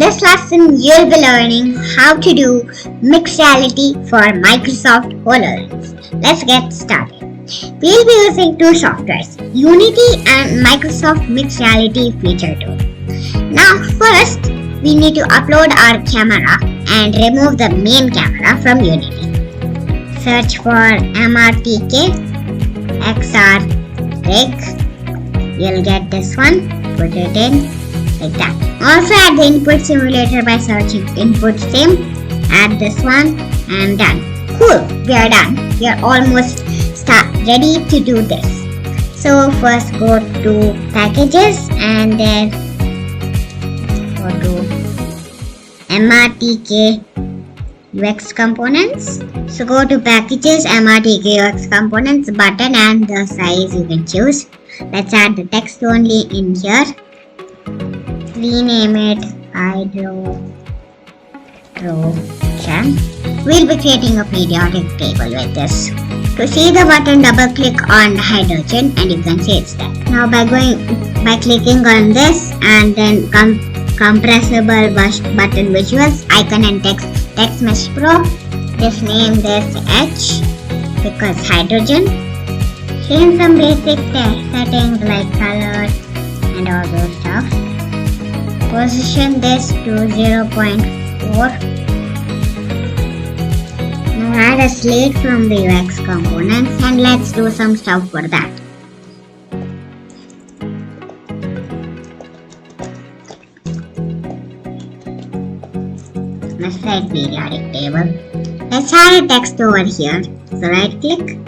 this lesson, you'll be learning how to do mixed reality for Microsoft HoloLens. Let's get started. We'll be using two softwares, Unity and Microsoft Mixed Reality Feature Tool. Now first, we need to upload our camera and remove the main camera from Unity. Search for MRTK XR rig. You'll get this one. Put it in like that. Also add the input simulator by searching input sim. Add this one and done. Cool, we are done. We are almost ready to do this. So first go to packages and then go to MRTK UX components. So go to packages, MRTK UX components button and the size you can choose. Let's add the text only in here. Rename it hydrogen. We'll be creating a periodic table with this. To see the button, double click on hydrogen and you can see it's there. Now by clicking on this and then compressible button visuals, icon and text mesh pro. Just name this H because hydrogen. Change some basic settings like color and all those stuff. Position this to 0.4. Now add a slate from the UX components and let's do some stuff for that. Let's write periodic table. Let's add a text over here. So right click,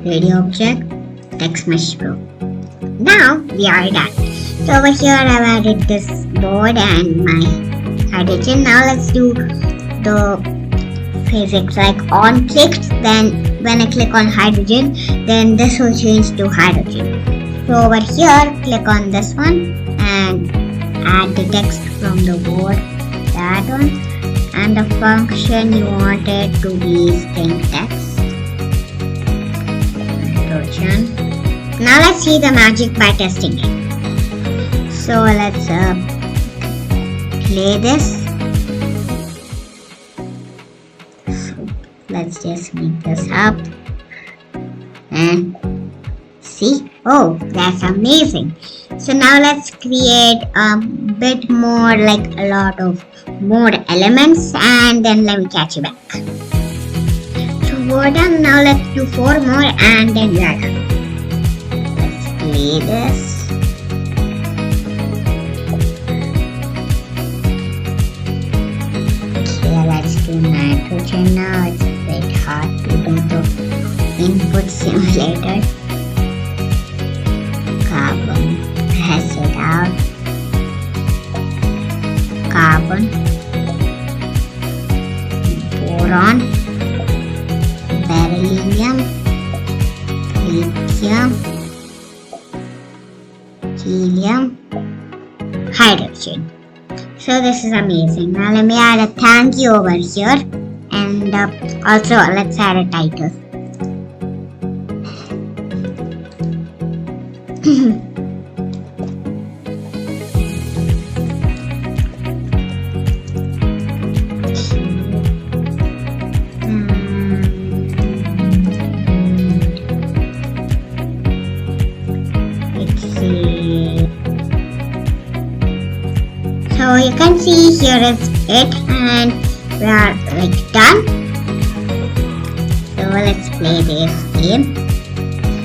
radio object, text mesh pro. Now we are done. So over here I've added this board and my hydrogen. Now let's do the physics like on clicked, then when I click on hydrogen, then this will change to hydrogen. So over here click on this one and add the text from the board, that one, and the function you want it to be string text. Hydrogen. Now let's see the magic by testing it. So let's play this. So let's just make this up and see. Oh, that's amazing. So now let's create a bit more, like a lot of more elements, and then let me catch you back. So we're done. Now let's do 4 more and then we are done. Let's play this. Let's do nitrogen now. It's a bit hard to do the input simulator. Carbon, press it out. Carbon, boron, beryllium, lithium, helium, hydrogen. So this is amazing. Now let me add a thank you over here and also let's add a title. So you can see here is it and we are like done. So let's play this game.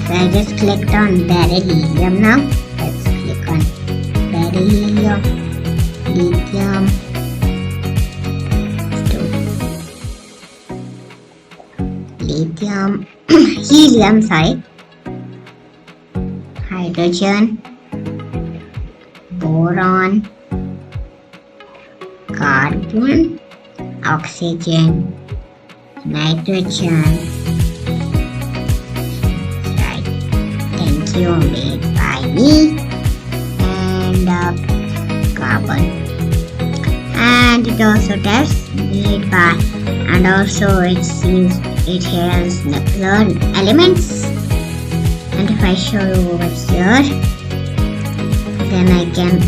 So I just clicked on beryllium now. Let's click on beryllium, lithium, lithium, helium, sorry, hydrogen, boron, carbon, oxygen, nitrogen. Right. Thank you, made by me. And carbon. And it also tests made by, and also it has learn elements. And if I show you over here, then I can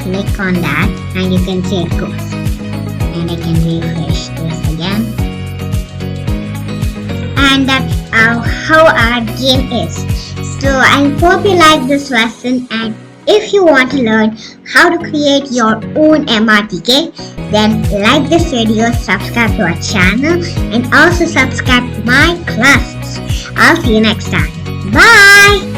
click on that and you can see it goes. And I can refresh this again. And that's how our game is. So I hope you like this lesson, and if you want to learn how to create your own MRTK, then like this video, subscribe to our channel, and also subscribe to my classes. I'll see you next time. Bye!